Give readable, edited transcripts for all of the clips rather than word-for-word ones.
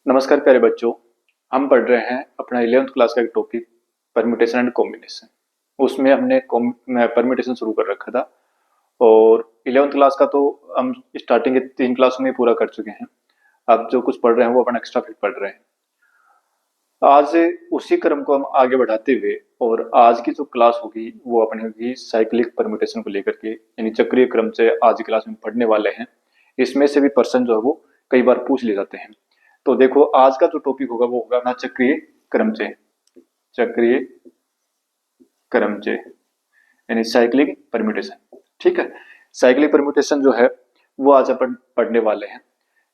नमस्कार प्यारे बच्चों। हम पढ़ रहे हैं अपना 11th क्लास का एक टॉपिक परम्यूटेशन एंड कॉम्बिनेशन। उसमें हमने परम्यूटेशन शुरू कर रखा था और 11th क्लास का तो हम स्टार्टिंग के 3 क्लासों में पूरा कर चुके हैं। अब जो कुछ पढ़ रहे हैं वो अपना एक्स्ट्रा फिट पढ़ रहे हैं। आज उसी क्रम को हम आगे बढ़ाते हुए और आज की जो क्लास होगी वो अपनी होगी साइक्लिक परम्यूटेशन को लेकर के, यानी चक्रीय क्रम से आज की क्लास में पढ़ने वाले हैं। इसमें से भी प्रश्न जो है वो कई बार पूछ ले जाते हैं। तो देखो आज का जो टॉपिक होगा वो होगा ना चक्रीय क्रम से, चक्रीय क्रम से यानी साइक्लिक परम्यूटेशन। ठीक है, साइक्लिक परम्यूटेशन जो है वो आज अपन पढ़ने वाले हैं।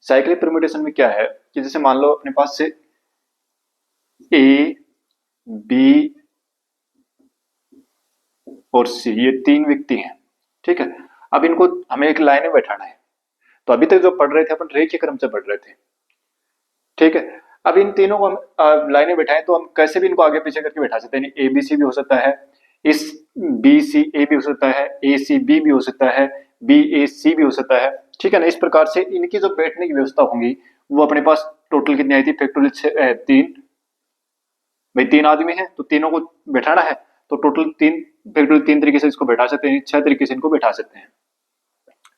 साइक्लिक परम्यूटेशन में क्या है कि जैसे मान लो अपने पास से ए बी और सी ये 3 व्यक्ति हैं। ठीक है, अब इनको हमें एक लाइन में बैठाना है। तो अभी तक जो पढ़ रहे थे अपन रेखीय क्रम से पढ़ रहे थे। ठीक है, अब इन तीनों को हम लाइनें बैठाएं तो हम कैसे भी इनको आगे पीछे करके बैठा सकते हैं। ए बी सी भी हो सकता है, इस बी सी ए भी हो सकता है, ए सी बी भी हो सकता है, बी ए सी भी हो सकता है। ठीक है ना, इस प्रकार से इनकी जो बैठने की व्यवस्था होंगी वो अपने पास टोटल कितनी आई थी, फैक्टोरियल 3। भाई 3 आदमी है तो तीनों को बैठाना है तो टोटल 3 फैक्टोरियल 3 तरीके से इसको बैठा सकते हैं, 6 तरीके से इनको बैठा सकते हैं।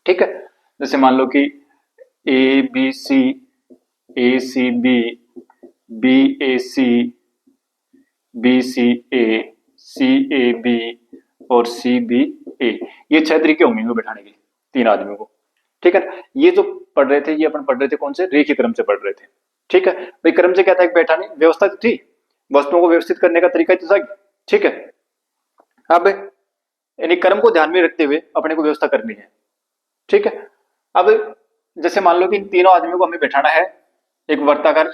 ठीक है, जैसे मान लो कि A B C, A C B, B A C, B C A, C A B और सी बी ए, ये 6 तरीके होंगे इनको बैठाने के 3 आदमियों को। ठीक है, ये जो पढ़ रहे थे ये अपन पढ़ रहे थे कौन से, रेखीय क्रम से पढ़ रहे थे। ठीक है भाई, क्रम से क्या था, एक बैठाने व्यवस्था थी, वस्तुओं को व्यवस्थित करने का तरीका तो था। ठीक है, अब यानी क्रम को ध्यान में रखते हुए अपने को व्यवस्था करनी है। ठीक है, अब जैसे मान लो कि इन तीनों आदमियों को हमें बैठाना है एक वर्ताकार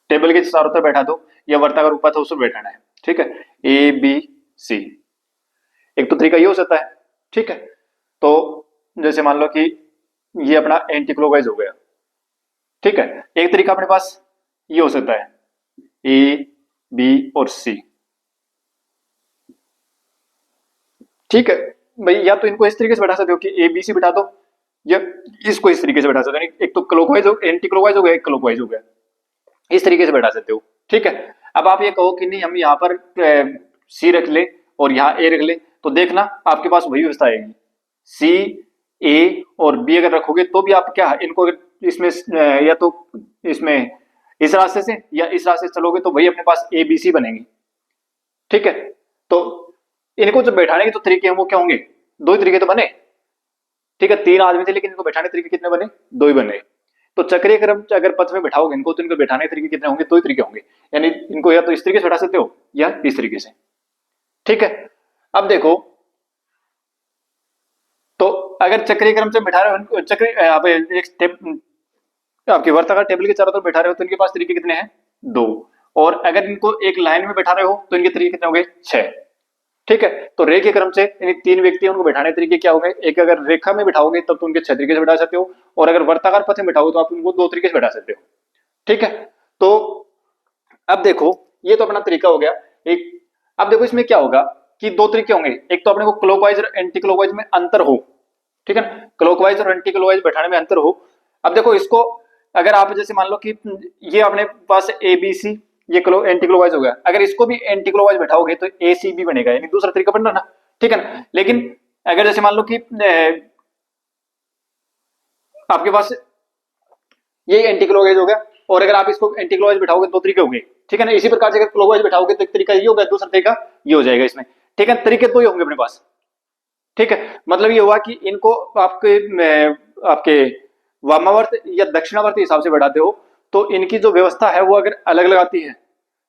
टेबल के चारों तरफ बैठा दो या वर्ताकार ऊपर था उस पर बैठाना है। ठीक है, ए बी सी, एक तो तरीका ये हो सकता है। ठीक है, तो जैसे मान लो कि ये अपना एंटी क्लॉकवाइज हो गया। ठीक है, एक तरीका अपने पास ये हो सकता है ए बी और सी। ठीक है भाई, या तो इनको इस तरीके से बैठा सकते हो कि ए बी सी बैठा दो, या इसको इस तरीके से बैठा सकते हो, एक तो क्लॉकवाइज हो, एंटी क्लॉकवाइज हो गया, एक क्लॉकवाइज हो गया, इस तरीके से बैठा सकते हो। ठीक है, अब आप ये कहो कि नहीं हम यहाँ पर सी रख ले और यहाँ ए रख ले, तो देखना आपके पास वही व्यवस्था आएगी। सी ए और बी अगर रखोगे तो भी आप क्या इनको इसमें या तो इसमें इस रास्ते से या इस रास्ते से चलोगे तो वही अपने पास ए बी सी बनेंगे। ठीक है, तो इनको जो बैठाने के जो तरीके हैं वो क्या होंगे, 2 ही तरीके तो बने। ठीक है, 3 आदमी थे लेकिन इनको बैठाने के तरीके कितने बने, 2 ही बने। तो चक्रीय क्रम अगर पथ में बैठाओगे इनको तो इनको बैठाने के तरीके कितने होंगे, 2 ही तरीके होंगे। यानी इनको या तो इस तरीके से बैठा सकते हो या इस तरीके से। ठीक है, अब देखो तो अगर चक्रीय क्रम से बैठा रहे हो, चक्रीय आप एक स्टेप आपके वर्ताकार टेबल के चारों तरफ बैठा रहे हो तो इनके पास तरीके कितने हैं, 2। और अगर इनको एक लाइन में बैठा रहे हो तो इनके तरीके कितने हो गए, 6। ठीक है, तो रेखीय क्रम से यानी 3 व्यक्ति उनको बैठाने के तरीके क्या हो गए, एक अगर रेखा में बैठाओगे तब तो उनके 6 तरीके से बैठा सकते हो, और अगर वर्ताकार पथ में बैठाओगे तो आप उनको 2 तरीके से बैठा सकते हो। ठीक है, तो अब देखो ये तो अपना तरीका हो गया एक। अब देखो इसमें क्या होगा कि 2 तरीके होंगे, एक तो अपने को क्लॉकवाइज और एंटी क्लॉकवाइज में अंतर हो। ठीक है ना, क्लॉकवाइज और एंटी क्लॉकवाइज बैठाने में अंतर हो। अब देखो इसको अगर आप जैसे मान लो कि ये अपने पास ए बी सी, ये एंटी क्लॉकवाइज हो गया, अगर इसको भी एंटी क्लॉकवाइज बैठाओगे तो ए सी बी बनेगा, यानी दूसरा तरीका बन रहा ना। ठीक है ना, लेकिन अगर जैसे मान लो कि आपके पास ये एंटी क्लॉकवाइज हो गया और अगर आप इसको एंटी क्लॉकवाइज बैठाओगे 2 तरीके होंगे। ठीक है ना, इसी प्रकार से अगर क्लॉकवाइज बैठाओगे तो एक तरीका ये होगा, दूसरा तरीका ये हो जाएगा इसमें। ठीक है, तरीके 2 ही होंगे अपने पास। ठीक है, मतलब ये हुआ कि इनको आपके आपके वामावर्त या दक्षिणावर्त हिसाब से बढ़ाते हो तो इनकी जो व्यवस्था है वो अगर अलग अलग आती है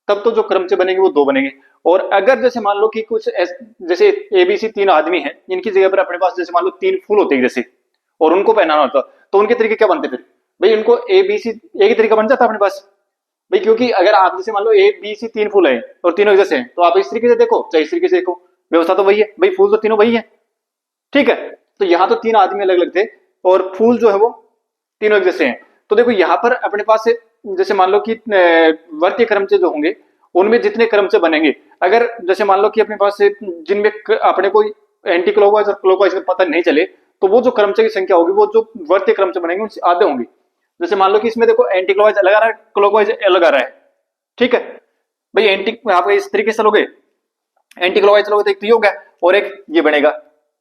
तब तो जो क्रम से बनेंगे वो 2 बनेंगे। और अगर जैसे मान लो कि कुछ जैसे एबीसी 3 आदमी हैं, इनकी जगह पर अपने पास जैसे मान लो 3 फूल होते हैं जैसे, और उनको पहनाना होता तो उनके तरीके क्या बनते फिर, भाई इनको एबीसी एक ही तरीका बन जाता अपने पास भाई, क्योंकि अगर आप जैसे मान लो ए बी सी 3 फूल है और तीनों एक जैसे हैं तो आप इस तरीके से देखो चाहे इस तरीके से देखो, व्यवस्था तो वही है भाई, फूल तो तीनों वही है। ठीक है, तो यहाँ तो 3 आदमी अलग अलग थे और फूल जो है वो तीनों एक जैसे हैं। तो देखो यहाँ पर अपने पास से जैसे मान लो कि वर्तीय क्रम से जो होंगे उनमें जितने क्रम से बनेंगे, अगर जैसे मान लो कि अपने पास से जिनमें अपने को एंटी क्लॉकवाइज और क्लॉकवाइज का पता नहीं चले तो वो जो क्रम से की संख्या होगी वो जो वर्तीय क्रम से बनेंगे उनसे आधे होंगे। जैसे मान लो कि इसमें देखो एंटी क्लॉकवाइज अलग आ रहा है, क्लॉकवाइज अलग आ रहा है, ठीक है भाई। एंटी आप इस तरीके से लोगे, एंटी क्लॉकवाइज चलोगे तो एक तो ये हो गया और एक ये बनेगा,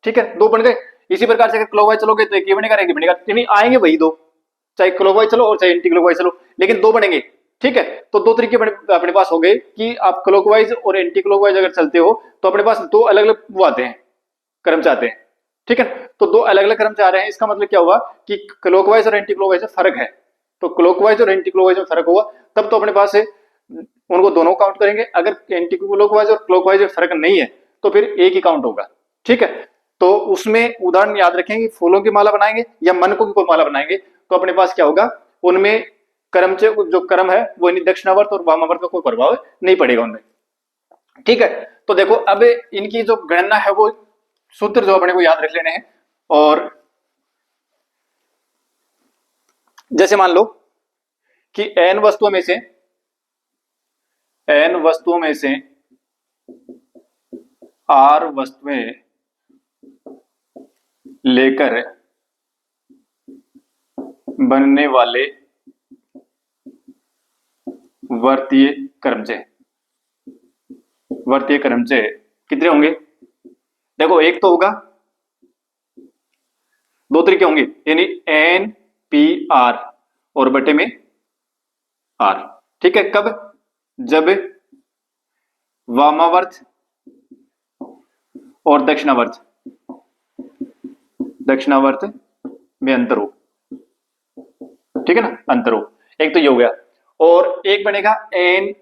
ठीक है, दो बन गए। इसी प्रकार से अगर क्लॉकवाइज चलोगे तो एक ये बनेगा, एक ये बनेगा, यानी आएंगे वही दो, चाहे क्लॉकवाइज चलो और चाहे एंटी क्लॉकवाइज चलो, लेकिन दो बनेंगे, ठीक है। तो दो तरीके अपने पास हो गए कि आप क्लॉकवाइज और एंटी क्लॉकवाइज अगर चलते हो तो अपने पास दो अलग अलग वो आते हैं, क्रम चाहते हैं, ठीक है। तो दो अलग अलग क्रम चाह रहे हैं, इसका मतलब क्या हुआ कि क्लॉकवाइज और एंटी क्लॉकवाइज में फर्क है। तो क्लॉकवाइज और एंटी क्लॉकवाइज में फर्क हुआ तब तो अपने पास है उनको दोनों काउंट करेंगे। अगर एंटी क्लॉकवाइज और क्लॉकवाइज में फर्क नहीं है तो फिर एक ही काउंट होगा, ठीक है। तो उसमें उदाहरण याद रखेंगे, फूलों की माला बनाएंगे या मनकों की कोई माला बनाएंगे तो अपने पास क्या होगा, उनमें क्रम जो क्रम है वो दक्षिणावर्त और वामावर्त का कोई प्रभाव नहीं पड़ेगा उनमें, ठीक है। तो देखो अब इनकी जो गणना है वो सूत्र जो अपने को याद रख लेने हैं। और जैसे मान लो कि n वस्तुओं में से r वस्तुएं लेकर बनने वाले वर्तीय क्रमचय कितने होंगे? देखो एक तो होगा, दो तरीके होंगे, यानी एन पी आर और बटे में आर, ठीक है। कब? जब वामावर्त और दक्षिणावर्त में अंतर हो, ठीक है ना, अंतर हो। एक तो ये हो गया और एक बनेगा एन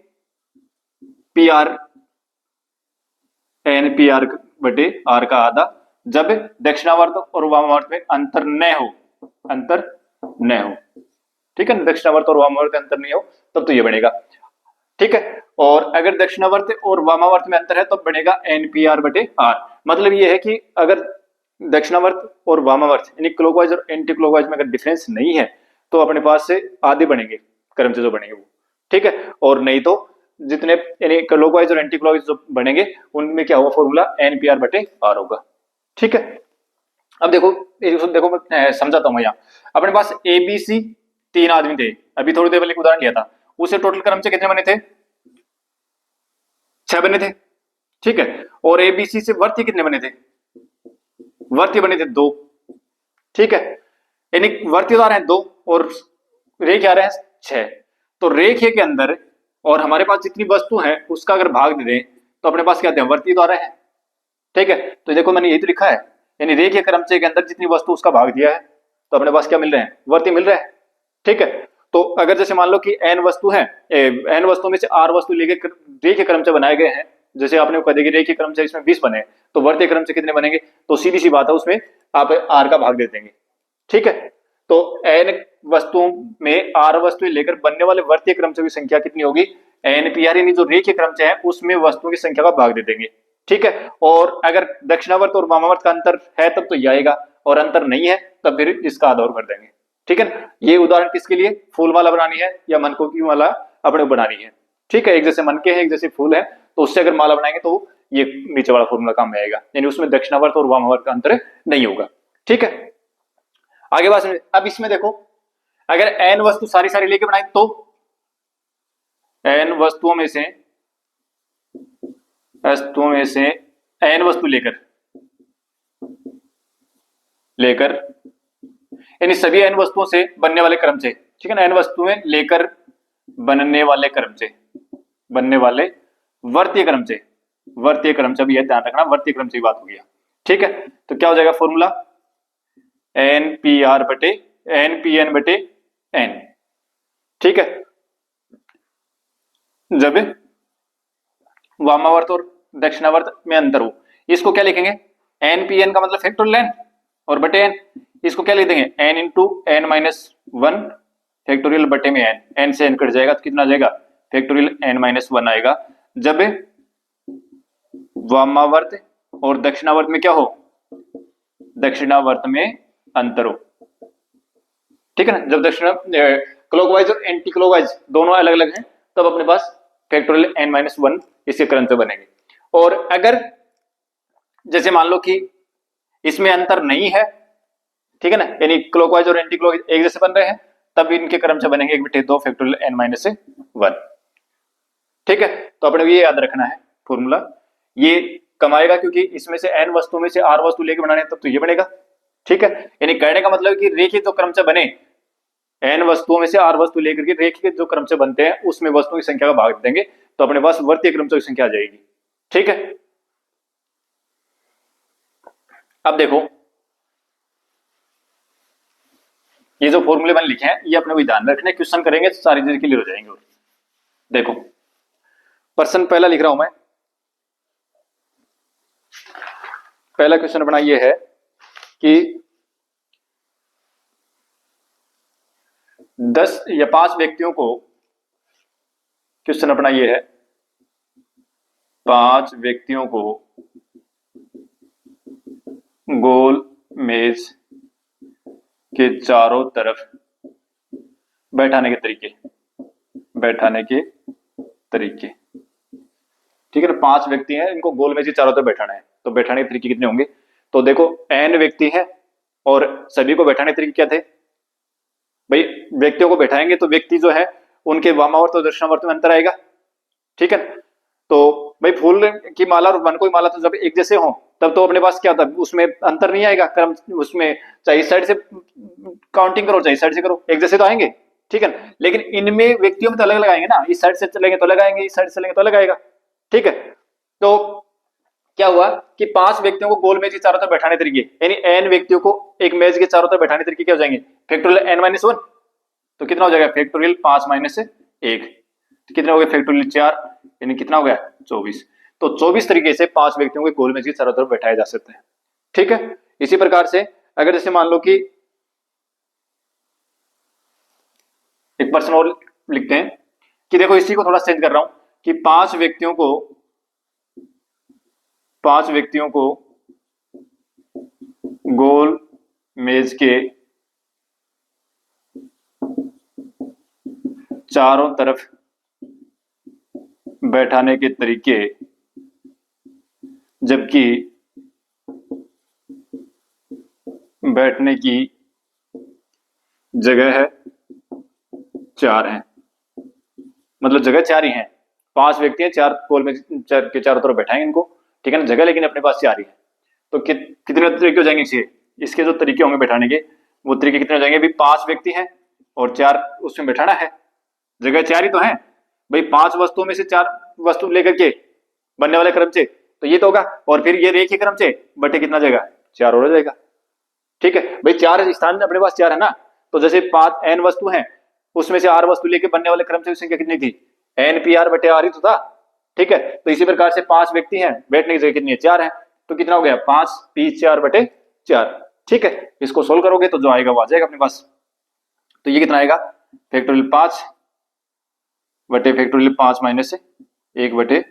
पी आर बटे आर का आधा, जब दक्षिणावर्त और वामावर्त में अंतर न हो, ठीक है ना, दक्षिणावर्त और वामावर्त में अंतर नहीं हो तब तो ये बनेगा, ठीक है। और अगर दक्षिणावर्त और वामावर्त में अंतर है तो बनेगा एन पी आर बटे आर। मतलब ये है कि अगर दक्षिणावर्त और वामावर्त यानी क्लॉकवाइज और एंटी क्लॉकवाइज में अगर डिफरेंस नहीं है तो अपने पास से आधे बनेंगे, क्रम से जो बनेंगे वो, ठीक है। और नहीं तो जितने यानी क्लॉकवाइज और एंटी क्लॉकवाइज जो बनेंगे उनमें क्या होगा, फॉर्मूला एन पी आर बटे आर होगा, ठीक है। अब देखो मैं समझाता हूँ यहाँ। अपने पास ए बी सी तीन आदमी थे, अभी थोड़ी देर पहले एक उदाहरण लिया था, उसे टोटल क्रम से कितने बने थे? 6 बने थे, ठीक है। और ए बी सी से वर्ती कितने बने थे? वर्ती बने थे 2, ठीक है। यानी वर्ती आ रहे हैं 2 और रेख आ रहे हैं 6। तो रेखीय के अंदर और हमारे पास जितनी वस्तु है उसका अगर भाग दे दें तो अपने पास क्या आते हैं, वर्ती आ रहे हैं, ठीक है। तो देखो मैंने यही तो लिखा है, यानी रेखीय क्रमचय के अंदर जितनी वस्तु उसका भाग दिया है तो अपने पास क्या मिल रहे हैं, वर्ती मिल रहे हैं, ठीक है। तो अगर जैसे मान लो कि n वस्तु है, n वस्तु में से r वस्तु लेके रेखीय क्रमचय बनाए गए हैं, जैसे आपने कह दिया कि रेखीय क्रमचय इसमें 20 बने तो वर्तीय क्रमचय कितने बनेंगे, तो सीधी सी बात है उसमें आप r का भाग दे देंगे, ठीक है। तो n वस्तुओं में r वस्तुएं लेकर बनने वाले वर्तीय क्रमचय की संख्या कितनी होगी, npr यानी जो रेखीय क्रमचय है उसमें वस्तुओं की संख्या का भाग दे देंगे, ठीक है। और अगर दक्षिणावर्त और वामावर्त का अंतर है तब तो ये आएगा और अंतर नहीं है तब फिर इसका आधा और कर देंगे, ठीक है ना। ये उदाहरण किसके लिए, फूल माला बनानी है या मनकों की माला अपने बनानी है, ठीक है। एक जैसे मनके हैं एक जैसे फूल है तो उससे अगर माला बनाएंगे तो ये नीचे वाला फॉर्मूला काम में आएगा, यानी उसमें दक्षिणावर्त और वामावर्त का अंतर नहीं होगा, ठीक है। आगे बात समझे। अब इसमें देखो अगर n वस्तु सारी लेके बनाए तो n वस्तुओं में से n वस्तु लेकर यानी सभी n वस्तुओं से बनने वाले क्रमचय, ठीक है ना, n वस्तुएं लेकर बनने वाले वर्तीय क्रमचय भी है, ध्यान रखना वर्तीय क्रमचय की बात हो गया, ठीक है। तो क्या हो जाएगा फॉर्मूला एन पी एन बटे एन, ठीक है। जब वामावर्त और दक्षिणावर्त में अंतर हो, इसको क्या लिखेंगे, एन पी एन का मतलब फैक्टोरियल एन और बटे एन, इसको क्या लिख देंगे n into n minus 1 factorial बटे में एन से एन कट जाएगा तो कितना आ जाएगा, फैक्टोरियल एन माइनस 1 आएगा। जब वामावर्त और दक्षिणावर्त में क्या हो, दक्षिणावर्त में अंतर हो, ठीक है ना। जब क्लॉकवाइज और एंटी क्लॉकवाइज दोनों अलग अलग हैं तब अपने पास फैक्टोरियल एन माइनस 1 इसके क्रम से बनेंगे। और अगर जैसे मान लो कि इसमें अंतर नहीं है, ठीक है ना, यानी क्लॉकवाइज और एंटी क्लॉकवाइज एक जैसे बन रहे हैं तब इनके क्रमशः बनेंगे 1 बटे 2 फैक्टोरियल n माइनस 1। ठीक है, तो अपने ये याद रखना है फॉर्मूला। ये कमाएगा क्योंकि इसमें से n वस्तु में से r वस्तु लेके बनाने तब तो ये बनेगा। ठीक है, यानी कहने का मतलब कि रेखिक जो क्रमशः बने, n वस्तुओं में से r वस्तु लेकर के रेखिक जो क्रमशः बनते हैं उसमें वस्तुओं की संख्या का भाग देंगे तो अपने पास वर्तीय क्रमशः की संख्या आ जाएगी। ठीक है, अब देखो ये जो फॉर्मूले मैंने लिखे हैं ये अपने को ध्यान रखने, क्वेश्चन करेंगे सारी चीजें क्लियर हो जाएंगे। देखो प्रश्न पहला लिख रहा हूं मैं। पहला क्वेश्चन अपना ये है कि 10 या 5 व्यक्तियों को, क्वेश्चन अपना ये है 5 व्यक्तियों को गोल मेज के चारों तरफ बैठाने के तरीके। ठीक है ना, 5 व्यक्ति हैं, इनको गोल मेज के चारों तरफ बैठाना है, तो बैठाने के तरीके कितने होंगे? तो देखो n व्यक्ति है और सभी को बैठाने के तरीके क्या थे भाई? व्यक्तियों को बैठाएंगे तो व्यक्ति जो है उनके वामावर्त और दक्षिणावर्त में अंतर आएगा। ठीक है, तो भाई फूल की माला और वन कोई माला तो जब एक जैसे हो तब तो अपने पास क्या था, उसमें अंतर नहीं आएगा क्रम, उसमें चाहे इस साइड से काउंटिंग करो चाहे इस साइड से करो एक जैसे तो आएंगे। ठीक है, लेकिन इनमें व्यक्तियों में तो अलग अलग आएंगे ना, इस साइड से चलेंगे तो अलग आएंगे, इस साइड से चलेंगे तो अलग आएगा। ठीक है, तो क्या हुआ कि 5 व्यक्तियों को गोल मेज के चारों तरफ बैठाने तरीके, यानी n व्यक्तियों को एक मेज के चारों तरफ बैठाने तरीके क्या हो जाएंगे? फैक्टोरियल n माइनस 1, तो कितना हो जाएगा? फैक्टोरियल 5 माइनस 1, तो कितना हो गया? फैक्टोरियल 4, यानी कितना हो गया? 24। तो 24 तरीके से 5 व्यक्तियों को गोल मेज के चारों तरफ बैठाया जा सकता है। ठीक है, इसी प्रकार से अगर जैसे मान लो कि एक प्रश्न और लिखते हैं कि देखो इसी को थोड़ा चेंज कर रहा हूं कि 5 व्यक्तियों को गोल मेज के चारों तरफ बैठाने के तरीके, जबकि बैठने की जगह है 4 है, मतलब जगह 4 ही है। 5 व्यक्ति हैं, 4 गोल मेज के चारों तरफ बैठाएंगे इनको, ठीक है ना, जगह लेकिन अपने पास 4 ही है। तो कितने तरीके हो जाएंगे इसके जो तरीके होंगे बैठाने के वो तरीके कितने हो जाएंगे? भी 5 व्यक्ति हैं और 4 उसमें बैठाना है, जगह 4 ही तो है भाई। 5 वस्तुओं में से 4 वस्तु लेकर के बनने वाले क्रम से तो ये तो होगा, और फिर ये रेखीय क्रम से बटे कितना जाएगा? 4 हो जाएगा। ठीक है भाई, 4 स्थान अपने पास 4 है ना, तो जैसे 5 n वस्तु हैं उसमें से r वस्तु लेके बनने वाले क्रम से संख्या कितनी थी? n p r बटे r ही तो था। ठीक है, तो इसी प्रकार से 5 व्यक्ति हैं, बैठने की जगह कितनी है? 4 है, तो कितना हो गया? 5 p 4 बटे 4। ठीक है, इसको सोल्व करोगे तो जो आएगा वो आ जाएगा अपने पास। तो ये कितना आएगा? फैक्टोरियल 5 बटे फैक्टोरियल 5 माइनस 1 बटे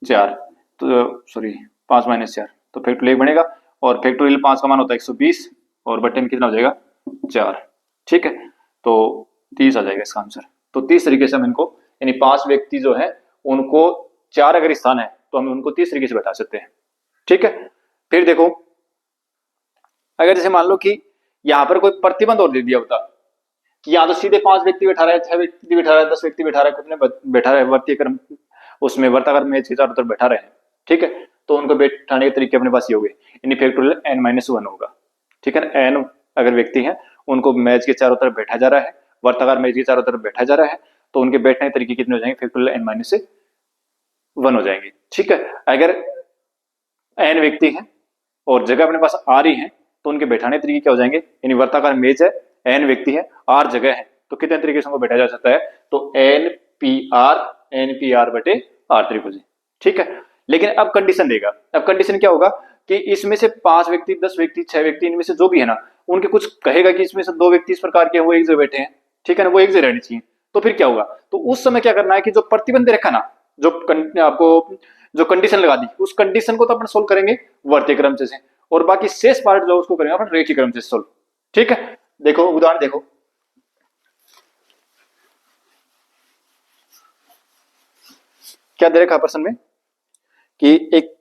4, तो सॉरी 5 माइनस 4, तो फैक्टोरियल 1 बनेगा और फैक्टोरियल 5 का मान होता है 120 और बटे में कितना हो जाएगा? 4। ठीक है, तो 30 आ जाएगा इसका आंसर। तो 30 तरीके से हम इनको, यानी 5 व्यक्ति जो है उनको 4 अगर स्थान है तो हम उनको 30 तरीके से बैठा सकते हैं। ठीक है, फिर देखो अगर जैसे मान लो कि यहां पर कोई प्रतिबंध और दे दिया होता कि या तो सीधे 5 व्यक्ति बैठा रहा है, 6 व्यक्ति बैठा रहा है, 10 व्यक्ति बैठा रहा है, कितने बैठा रहा है वर्तीय क्रम उसमें वर्ताकार मेज के चारों तरफ बैठा रहे हैं। ठीक है, तो उनको बैठाने के तरीके अपने पास ये हो गए, यानी फैक्टोरियल n-1 होगा। ठीक है, n अगर व्यक्ति हैं उनको मेज के चारों तरफ बैठा जा रहा है, वर्ताकार मेज के चारों तरफ बैठा जा रहा है, तो उनके बैठने के तरीके कितने हो जाएंगे? फैक्टोरियल n-1 हो जाएंगे। ठीक है, अगर n व्यक्ति हैं और जगह अपने पास r ही है तो उनके बैठाने के तरीके क्या हो जाएंगे? यानी वर्ताकार मेज है, n व्यक्ति है, r जगह है, तो कितने तरीके से उनको बैठा जा सकता है? तो n बटे r त्रिभुज। ठीक है, लेकिन अब कंडीशन देगा। अब कंडीशन क्या होगा कि इसमें से 5 व्यक्ति, 10 व्यक्ति, 6 व्यक्ति, इनमें से जो भी है ना उनके कुछ कहेगा कि इसमें से 2 व्यक्ति इस प्रकार के वो एक जगह बैठे हैं। ठीक है ना, वो एक जगह रहनी चाहिए। तो फिर क्या होगा? तो उस समय क्या करना है कि जो प्रतिबंध रखा ना, जो आपको जो कंडीशन लगा दी उस कंडीशन को तो अपन सोल्व करेंगे वर्तीय क्रम से, और बाकी शेष पार्ट जो उसको करेंगे अपन रेखीय क्रम से सोल्व। ठीक है, देखो उदाहरण देखो, क्या दे रखा प्रश्न में कि एक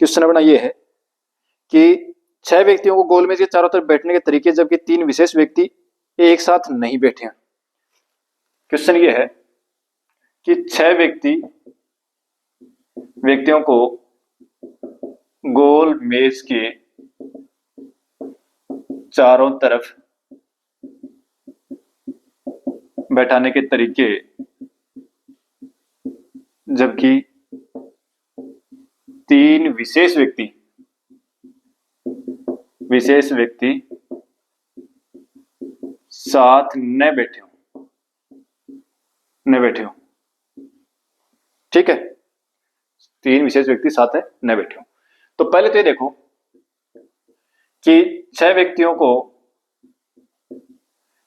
क्वेश्चन अपना ये है कि 6 व्यक्तियों को गोल मेज के चारों तरफ बैठने के तरीके, जबकि 3 विशेष व्यक्ति एक साथ नहीं बैठे हैं। क्वेश्चन ये है कि 6 व्यक्तियों को गोल मेज के चारों तरफ बैठाने के तरीके, जबकि 3 विशेष व्यक्ति साथ न बैठे हो। ठीक है, 3 विशेष व्यक्ति साथ है न बैठे हो। तो पहले तो ये देखो कि 6 व्यक्तियों को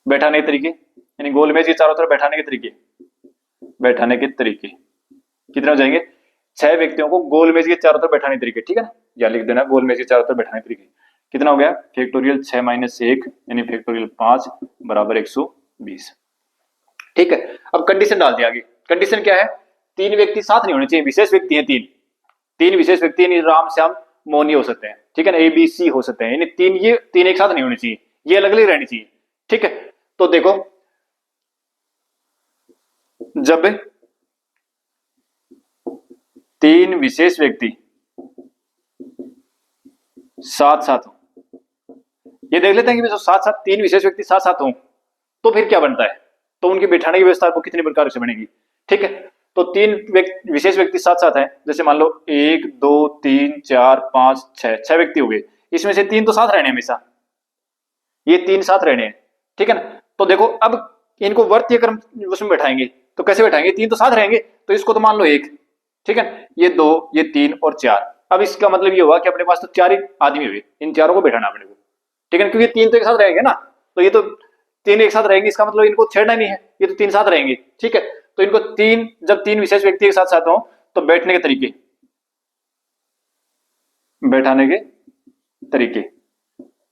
बैठाने के तरीके, यानी गोल मेज के चारों तरफ बैठाने के तरीके कितने हो जाएंगे? 6 व्यक्तियों को गोल मेज के चारों तरफ बैठाने के तरीके, ठीक है ना, या लिख देना गोल मेज के चारों तरफ बैठाने के तरीके। कितना हो गया? फैक्टोरियल 6 - 1 यानी फैक्टोरियल 5 बराबर 120। ठीक है, अब कंडीशन डाल दिया आगे। कंडीशन क्या है? 3 व्यक्ति साथ नहीं होने चाहिए, विशेष व्यक्ति हैं 3 विशेष व्यक्ति, यानी राम श्याम मोनी हो सकते हैं, ठीक है ना, ABC हो सकते हैं, यानी 3 एक साथ नहीं होने चाहिए, ये अलग अलग रहनी चाहिए। ठीक है, तो देखो जब 3 विशेष व्यक्ति साथ हो, ये देख लेते हैं कि साथ 3 विशेष व्यक्ति साथ हो तो फिर क्या बनता है, तो उनकी बैठाने की व्यवस्था को कितने प्रकार से बनेगी। ठीक है, तो 3 विशेष व्यक्ति साथ हैं, जैसे मान लो 1 2 3 4 5 6 व्यक्ति हो गए, इसमें से 3 तो साथ रहने हमेशा, ये 3 साथ रहने हैं। ठीक है ना, तो देखो अब इनको वर्तीय क्रम उसमें बैठाएंगे, तो कैसे बैठाएंगे? 3 तो साथ रहेंगे, तो इसको तो मान लो 1, ठीक है, ये 2 ये 3 और 4। अब इसका मतलब ये हुआ कि अपने पास तो 4 ही आदमी हुए, इन चारों को बैठाना अपने को, ठीक है, क्योंकि 3 तो एक साथ रहेंगे ना, तो ये तो 3 एक साथ रहेंगे, इसका मतलब इनको छेड़ना नहीं है, ये तो 3 साथ रहेंगे। ठीक है, तो इनको जब 3 विशेष व्यक्ति एक साथ हो तो बैठाने के तरीके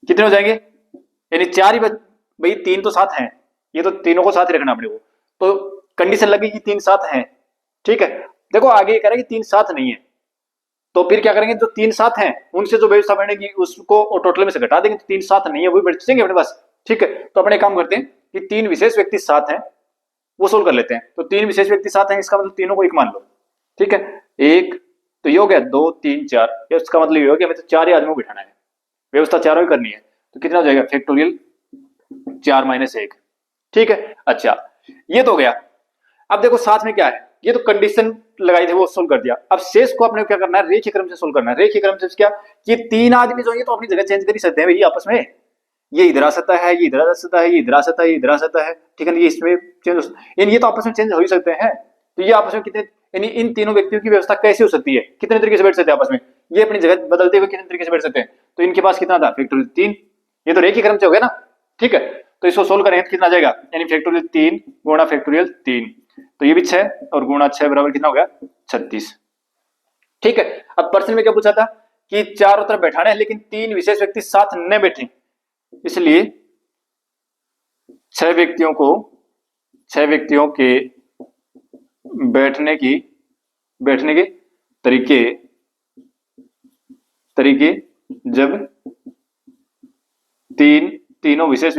कितने हो जाएंगे? यानी 4 ही भाई 3 तो साथ हैं, ये तो तीनों को साथ ही रखना अपने को, तो कंडीशन लगी कि 3 साथ हैं। ठीक है, देखो आगे ये कह रहा है कि 3 साथ नहीं है, तो फिर क्या करेंगे? जो 3 साथ हैं उनसे जो व्यवस्था बनेगी उसको टोटल में से घटा देंगे, तो 3 साथ नहीं है वो बचेंगे अपने पास। ठीक है, तो अपने काम करते हैं कि 3 विशेष व्यक्ति साथ हैं वो सोल्व कर लेते हैं। तो 3 विशेष व्यक्ति साथ हैं, इसका मतलब तीनों को एक मान लो। ठीक है, एक तो ये हो गया, 2 3 4, इसका मतलब ये हो गया हमें तो 4 ही आदमियों को बिठाना है, व्यवस्था चारों ही करनी है, तो कितना हो जाएगा? फैक्टोरियल 4 - 1। ठीक है, अच्छा ये तो हो गया। अब देखो साथ में क्या है, ये तो कंडीशन लगाई थी वो सोल्व कर दिया। अब शेष को अपने क्या करना है? रेखीय क्रम से सोल्व करना है। रेखीय क्रम से क्या, ये 3 आदमी जो है तो अपनी जगह चेंज कर ही सकते हैं भाई आपस में, ये इधर आ सकता है, ये इधर आ सकता है, ये इधर आ सकता है, ये इधर आ सकता है। ठीक है, ये इसमें चेंज, ये तो आपस में चेंज हो ही सकते हैं। तो ये आपस में कितने, यानी इन तीनों व्यक्तियों की व्यवस्था कैसे हो सकती है, कितने तरीके से बैठ सकते हैं आपस में, ये अपनी जगह बदलते हुए कितने तरीके से बैठ सकते हैं। तो इनके पास कितना था? फैक्टोरियल 3, ये तो रेखीय क्रम से हो गया ना। ठीक है, तो इसको सोल्व करेंगे तो कितना आ जाएगा? यानी फैक्टोरियल 3 गुणा फैक्टोरियल 3, तो ये भी 6 और गुणा 6 बराबर कितना हो गया? 36। ठीक है, अब प्रश्न में क्या पूछा था कि चारों तरफ बैठाना है लेकिन 3 विशेष व्यक्ति साथ न बैठे, इसलिए 6 व्यक्तियों के बैठने के तरीके जब तीन विशेष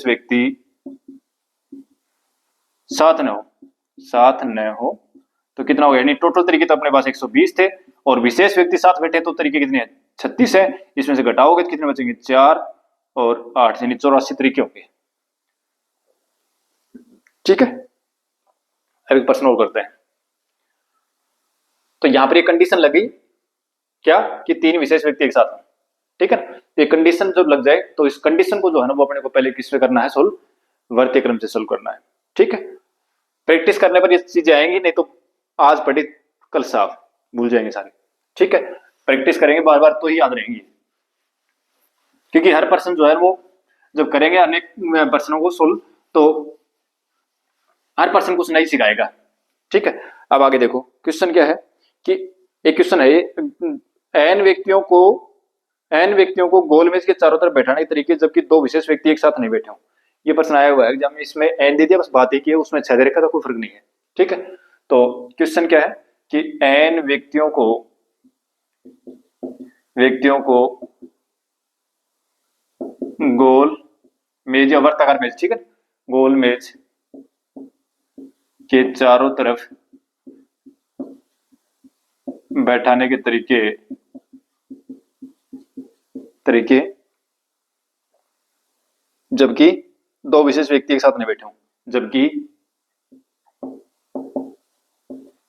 व्यक्ति साथ न हो तो कितना हो गया? यानी टोटल तरीके तो अपने पास 120 थे और विशेष व्यक्ति साथ बैठे तो तरीके कितने हैं? 36 है। इसमें से घटाओगे तो कितने बचेंगे? 4 और 8 यानी 84 तरीके होंगे। ठीक है, अब एक प्रश्न और करते हैं। तो यहां पर एक कंडीशन लगी क्या कि 3 विशेष व्यक्ति एक साथ हैं। ठीक है ना, ये कंडीशन जब लग जाए तो इस कंडीशन को जो है ना वो अपने को पहले किससे करना है? सोल्व, वर्तीय क्रम से सोल्व करना है। ठीक है, प्रैक्टिस करने पर ये चीजें आएंगी, नहीं तो आज पढ़े कल साफ भूल जाएंगे सारे। ठीक है, प्रैक्टिस करेंगे बार बार तो ही याद रहेंगी, क्योंकि हर पर्सन जो है वो जब करेंगे अनेक पर्सनों को सोल्व तो हर पर्सन कुछ नहीं सिखाएगा। ठीक है, अब आगे देखो क्वेश्चन क्या है कि एक क्वेश्चन है एन व्यक्तियों को गोल मेज के चारों तरफ बैठाने के तरीके जबकि 2 विशेष व्यक्ति एक साथ नहीं बैठे हो। ये प्रश्न आया हुआ है एग्जाम में, इसमें एन दे दिया, बस बात एक ही है, उसमें 6 दे रखा था, कोई फर्क नहीं है। ठीक है, तो क्वेश्चन क्या है कि एन व्यक्तियों को मेज या वर्ताकार मेज, ठीक है, गोल मेज के चारों तरफ बैठाने के तरीके जबकि दो विशेष व्यक्ति एक साथ नहीं बैठे हों, जबकि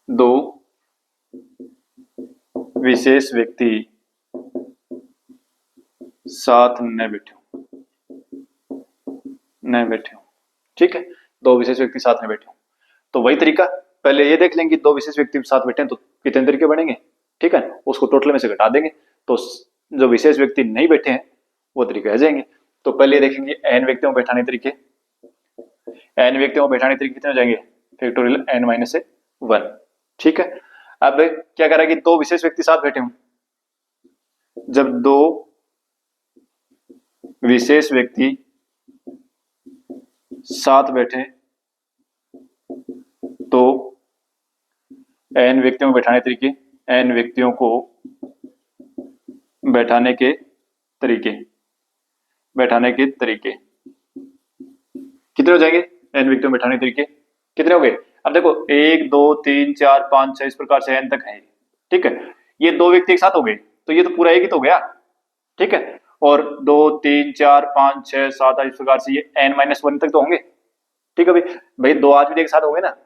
दो विशेष व्यक्ति साथ न बैठे हो, ठीक है, दो विशेष व्यक्ति साथ में बैठे हो। तो वही तरीका, पहले ये देख लेंगे दो विशेष व्यक्ति साथ बैठे हैं तो कितने तरीके बनेंगे, ठीक है, उसको टोटल में से घटा देंगे तो जो विशेष व्यक्ति नहीं बैठे हैं वो तरीके आ जाएंगे। तो पहले देखेंगे n व्यक्तियों को बैठाने तरीके, n व्यक्तियों को बैठाने तरीके कितने हो जाएंगे, फैक्टोरियल n-1, ठीक है। अब क्या करें कि दो विशेष व्यक्ति साथ बैठे हों, जब दो विशेष व्यक्ति साथ बैठे तो n व्यक्तियों को बैठाने तरीके, n व्यक्तियों को बैठाने के तरीके कितने हो जाएंगे, n व्यक्तियों को बैठाने के तरीके कितने हो गए। अब देखो 1 2 3 4 5 6 इस प्रकार से n तक है, ठीक है, ये दो व्यक्ति एक साथ हो गए तो ये तो पूरा एक ही तो हो गया, ठीक है, और 2 3 4 5 6 7 8 इस प्रकार से ये n-1 तक तो होंगे, ठीक है भाई दो आदमी एक साथ होंगे ना,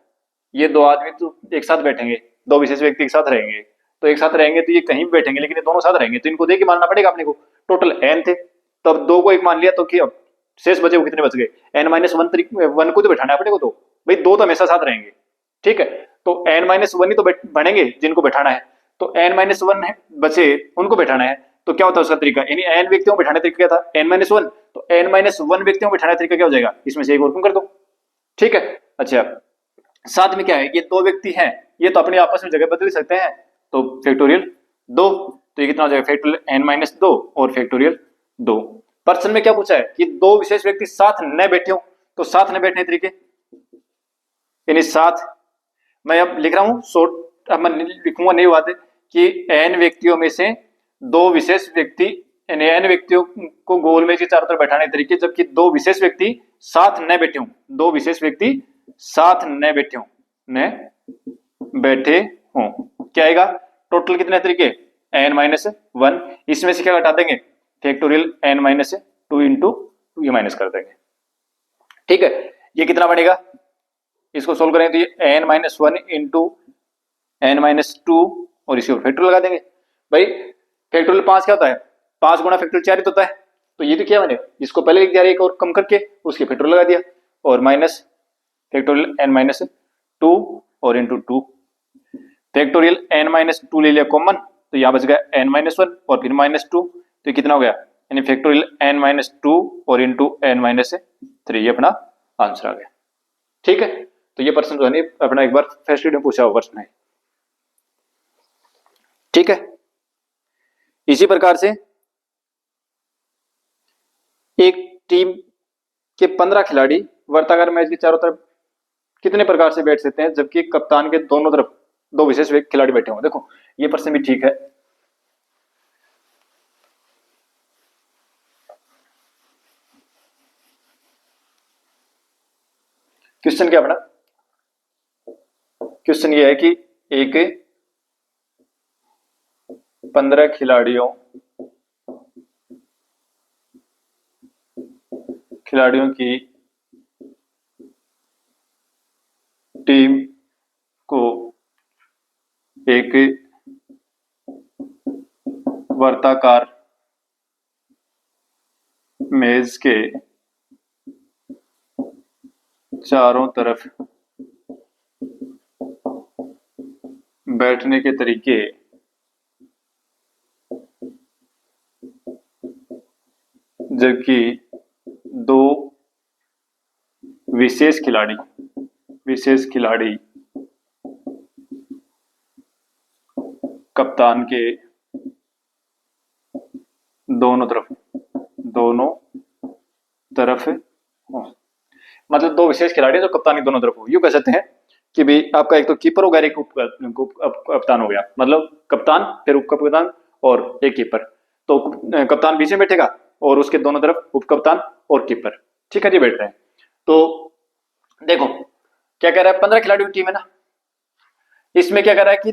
ये दो आदमी तो एक साथ बैठेंगे, दो विशेष व्यक्ति एक साथ रहेंगे, तो एक साथ रहेंगे तो ये कहीं भी बैठेंगे लेकिन ये दोनों साथ रहेंगे, तो इनको देख के मानना पड़ेगा अपने को, टोटल n थे तो अब दो को एक मान लिया तो क्या शेष बचे वो कितने बच गए, n-1 को तो बैठाना है अपने को, तो भाई दो तो हमेशा साथ रहेंगे, ठीक है, तो n-1 ही तो बनेंगे जिनको बैठाना है, तो n-1 बचे उनको बैठाना है, तो क्या होता है उसका तरीका, यानी n व्यक्तियों को बैठाने तरीका क्या था n-1, तो n-1 व्यक्तियों को बैठाने तरीका क्या हो जाएगा, इसमें से एक और कम कर दो, ठीक है। अच्छा साथ में क्या है, ये दो व्यक्ति हैं ये तो अपने आपस में जगह बदल सकते हैं, तो फैक्टोरियल 2, तो ये कितना हो जाएगा फैक्टोरियल n-2 और फैक्टोरियल 2। प्रश्न में क्या पूछा है कि दो विशेष व्यक्ति साथ न बैठे हो, तो साथ न बैठने तरीके, यानी साथ, मैं अब लिख रहा हूं शॉर्ट, अब मैं लिखूंगा नहीं बात है कि n व्यक्तियों में से दो विशेष व्यक्ति, यानी n व्यक्तियों को गोल में के चारों तरफ बैठाने के तरीके जबकि दो विशेष व्यक्ति साथ न बैठे हों, दो विशेष व्यक्ति साथ न बैठे हों, क्या आएगा, टोटल कितने तरीके n-1, इसमें से क्या घटा देंगे फैक्टोरियल n-2 इंटू ये माइनस कर देंगे, ठीक है, ये कितना बनेगा, इसको सोल्व करेंगे तो ये n-1 इंटू n-2 और इसी पर फैक्टोरियल लगा देंगे। भाई फैक्टोरियल 5 क्या होता है, 5 गुना फैक्टोरियल 4 होता है, तो ये तो क्या मैंने इसको पहले लिख दिया, एक और कम करके उसके फैक्टोरियल लगा दिया और माइनस फैक्टोरियल n-2 और इंटू 2, फैक्टोरियल n-2 ले लिया कॉमन तो यहाँ बच गया n-1 और फिर -2, तो ये कितना हो गया, यानी फैक्टोरियल n-2 और इंटू n-3, ये अपना आंसर आ गया, ठीक है। तो ये प्रश्न जो है अपना एक बार फर्स्ट रीड में पूछा हुआ प्रश्न है, ठीक है। इसी प्रकार से एक टीम के 15 खिलाड़ी वर्ताकार मैच के चारों तरफ कितने प्रकार से बैठ सकते हैं जबकि कप्तान के दोनों तरफ दो विशेष खिलाड़ी बैठे हों, देखो ये प्रश्न भी ठीक है। क्वेश्चन क्या बना, क्वेश्चन ये है कि एक 15 खिलाड़ियों की टीम को एक वर्ताकार मेज के चारों तरफ बैठने के तरीके जबकि दो विशेष खिलाड़ी कप्तान के दोनों तरफ हो, मतलब दो विशेष खिलाड़ी जो कप्तान के दोनों तरफ हो, यूं कह सकते हैं कि भाई आपका एक तो कीपर हो गया, एक कप्तान हो गया, मतलब कप्तान फिर उप कप्तान और एक कीपर, तो कप्तान बीच में बैठेगा और उसके दोनों तरफ उप कप्तान और कीपर, ठीक है, ये बैठ रहे हैं। तो देखो क्या कह रहा है, 15 खिलाड़ियों की टीम है ना, इसमें क्या कह रहा है कि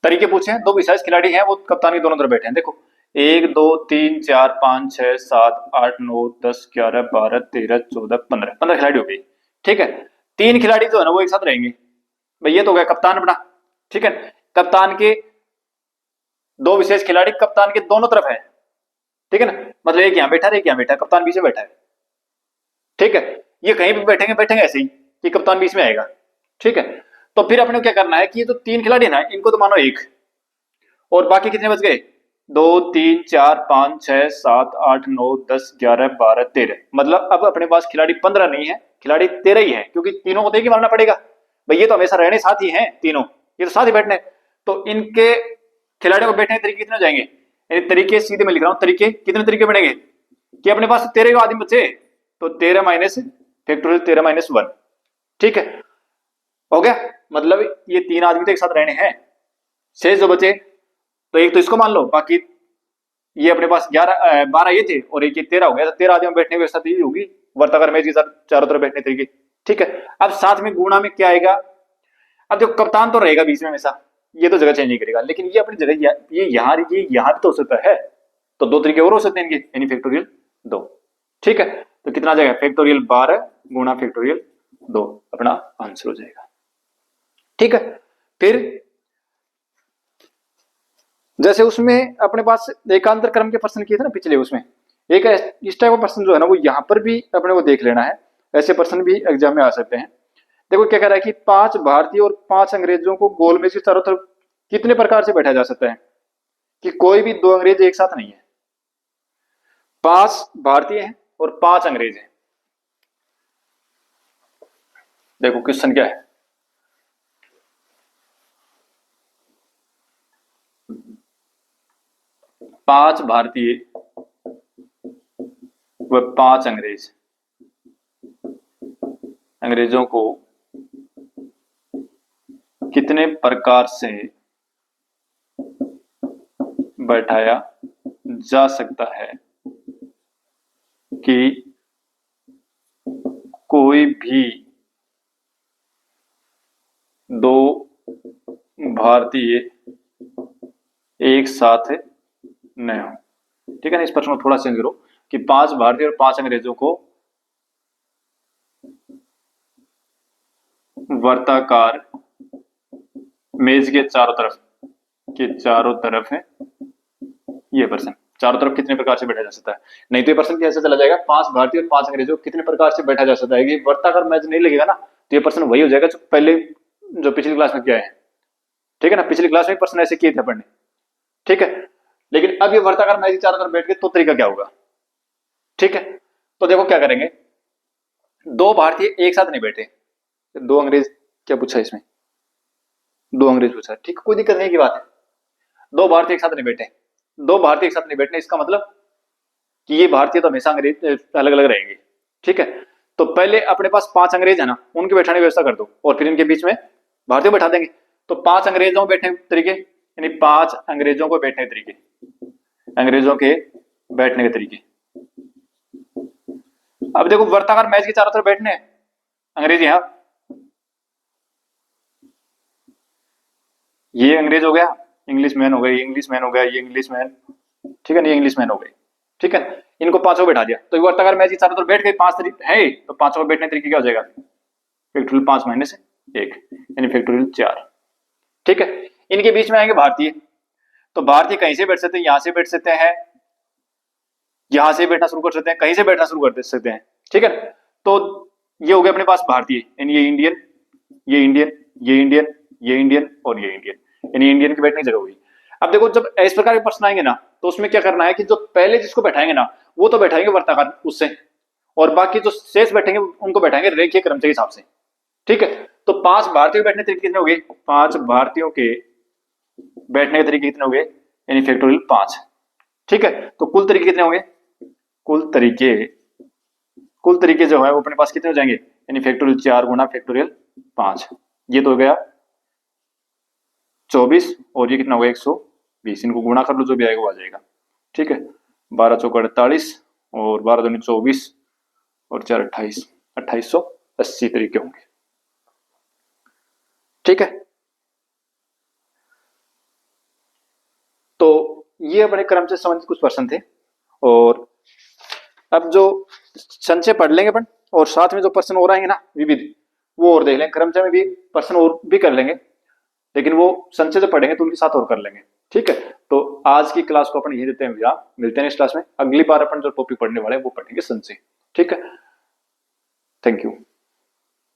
तरीके पूछे हैं, 2 विशेष खिलाड़ी हैं, वो कप्तानी दोनों तरफ बैठे हैं। देखो 1 2 3 4 5 6 7 8 9 10 11 12 13 14 15 खिलाड़ी हो गई। ठीक है, 3 खिलाड़ी जो है ना वो एक साथ रहेंगे। भाई ये तो हो गया कप्तान अपना। ठीक है, कप्तान के 2 विशेष खिलाड़ी कप्तान के दोनों तरफ है। ठीक है ना, मतलब एक यहाँ बैठा है, एक यहाँ बैठा है, कप्तान बीच में बैठा है। ठीक है, ये कहीं भी बैठेंगे बैठेंगे ऐसे ही कि कप्तान बीच में आएगा। ठीक है, तो फिर अपने को क्या करना है कि ये जो 3 खिलाड़ी है ना, इनको तो मानो 1, और बाकी कितने बच गए, 2 3 4 5 6 7 8 9 10 11 12 13, मतलब अब अपने पास खिलाड़ी 15 नहीं है, खिलाड़ी 13 ही है, क्योंकि तीनों को तो एक ही मारना पड़ेगा। भाई ये तो हमेशा रहने साथ ही हैं तीनों, ये तो साथ ही बैठने, तो इनके खिलाड़ियों को बैठने के तरीके कितने हो जाएंगे, यानी तरीके सीधे मैं लिख रहा हूं, तरीके कितने तरीके बनेंगे कि अपने पास 13 आदमी बचे, तो 13 माइनस फैक्टोरियल 13 माइनस 1। ठीक है, हो गया, मतलब ये 3 आदमी तो एक साथ रहने हैं। शेष जो बचे, तो एक तो इसको मान लो, बाकी ये अपने पास 12 ये थे और एक ये 13 हो गया, तो 13 आदमी बैठने की व्यवस्था यही होगी, वर्ताकार मेज के साथ चारों तरफ बैठने तरीके। ठीक है, अब साथ में गुणा में क्या आएगा, अब जो कप्तान तो रहेगा बीच में हमेशा, ये तो जगह चेंज नहीं करेगा, लेकिन ये अपनी जगह ये यहाँ भी तो हो सकता है, तो 2 तरीके और हो सकते हैं इनके, यानी फैक्टोरियल 2। ठीक है, तो कितना आ जाएगा, फैक्टोरियल 12 गुणा फैक्टोरियल 2 अपना आंसर हो जाएगा। ठीक है, फिर जैसे उसमें अपने पास एकांतर क्रम के प्रश्न किए थे ना पिछले, उसमें एक इस टाइप का प्रश्न जो है ना वो यहाँ पर भी अपने को देख लेना है, ऐसे प्रश्न भी एग्जाम में आ सकते हैं। देखो क्या कह रहा है कि 5 भारतीय और 5 अंग्रेजों को गोल मेज के चारों तरफ कितने प्रकार से बैठा जा सकता है, कि कोई भी 2 अंग्रेज एक साथ नहीं है, 5 भारतीय हैं और 5 अंग्रेज हैं। देखो क्वेश्चन क्या है, पांच भारतीय व 5 अंग्रेज, अंग्रेजों को कितने प्रकार से बैठाया जा सकता है कि कोई भी 2 भारतीय एक साथ न हो। ठीक है ना, इस प्रश्न को थोड़ा चेंज करो कि 5 भारतीय और 5 अंग्रेजों को वर्ताकार मेज के चारों तरफ है, ये प्रश्न चारों तरफ कितने प्रकार से बैठा जा सकता है। नहीं तो ये प्रश्न कैसे चला जाएगा, 5 भारतीय और 5 अंग्रेजों को कितने प्रकार से बैठा जा सकता है, कि वर्ताकार मेज नहीं लगेगा ना, तो ये प्रश्न वही हो जाएगा जो पहले जो पिछली क्लास में किया है। ठीक है ना, पिछली क्लास में प्रश्न ऐसे किए थे अपन ने। ठीक है, लेकिन अब ये वर्ताकार मेज के चारों तरफ बैठ गए तो तरीका क्या होगा। ठीक है, तो देखो क्या करेंगे, 2 भारतीय एक साथ नहीं बैठे, 2 अंग्रेज, क्या पूछा इसमें, 2 अंग्रेज पूछा, ठीक है, कोई दिक्कत नहीं की बात है, 2 भारतीय एक साथ नहीं बैठे, 2 भारतीय एक साथ नहीं बैठने, इसका मतलब कि ये भारतीय तो हमेशा अंग्रेज अलग अलग रहेंगे। ठीक है, तो पहले अपने पास 5 अंग्रेज है ना, उनके बैठाने की व्यवस्था कर दो, और फिर इनके बीच में भारतीय बैठा देंगे। तो 5 अंग्रेजों को बैठने के तरीके, यानी 5 अंग्रेजों को बैठने के तरीके, अंग्रेजों के बैठने के तरीके। अब देखो वर्ताकार मैच के चारों तरफ बैठने हैं अंग्रेज, यहां ये अंग्रेज हो गया, इंग्लिश मैन हो गए, इंग्लिश मैन हो गया, ये इंग्लिश मैन, ठीक है ना, ये इंग्लिश मैन हो गए। ठीक है, इनको 5 बैठा दिया, तो वर्ताकार मैच के चारों तरफ बैठ गए 5 तरीके है, तो 5 बैठने तरीके क्या हो जाएगा, फैक्टोरियल 5 माइनस 1, यानी फैक्टोरियल 4। ठीक है, इनके बीच में आएंगे भारतीय, तो भारतीय कहीं से बैठ सकते हैं, यहां से बैठ सकते हैं, यहां से बैठना शुरू कर सकते हैं, कहीं से बैठना शुरू कर सकते हैं। ठीक है, तो ये हो गया अपने पास भारतीय, यानी ये इंडियन, ये इंडियन, ये इंडियन, ये इंडियन और ये इंडियन, यानी इंडियन की बैठने की जगह हुई। अब देखो जब इस प्रकार के प्रश्न आएंगे ना, तो उसमें क्या करना है कि जो पहले जिसको बैठाएंगे ना वो तो बैठाएंगे वर्ताकार उससे, और बाकी जो शेष बैठेंगे उनको बैठाएंगे रेखीय क्रम के हिसाब से। ठीक है, तो 5 भारतीयों के बैठने के तरीके कितने हो गए, 5 भारतीयों के बैठने के तरीके कितने हो गए, यानी फैक्टोरियल 5। ठीक है, तो कुल तरीके कितने होंगे, कुल तरीके जो है वो अपने पास कितने हो जाएंगे, यानी फैक्टोरियल 4 गुना फैक्टोरियल 5, ये तो हो गया 24, और ये कितना होगा 120, इनको गुणा कर लो जो भी आएगा वो आ जाएगा। ठीक है, 12 चौका 48 और 12 दूनी 24 और 4 28, 2880 तरीके होंगे। ठीक है, तो ये अपने क्रम से संबंधित कुछ प्रश्न थे। और अब जो संचय पढ़ लेंगे अपन, और साथ में जो प्रश्न और आएंगे ना विविध, वो और देख लेंगे। क्रमचय में भी प्रश्न और भी कर लेंगे, लेकिन वो संचय से पढ़ेंगे तो उनके साथ और कर लेंगे। ठीक है, तो आज की क्लास को अपन यही देते हैं विराम। मिलते हैं इस क्लास में। अगली बार अपन जो टॉपिक पढ़ने वाले हैं वो पढ़ेंगे संचय। ठीक है, थैंक यू।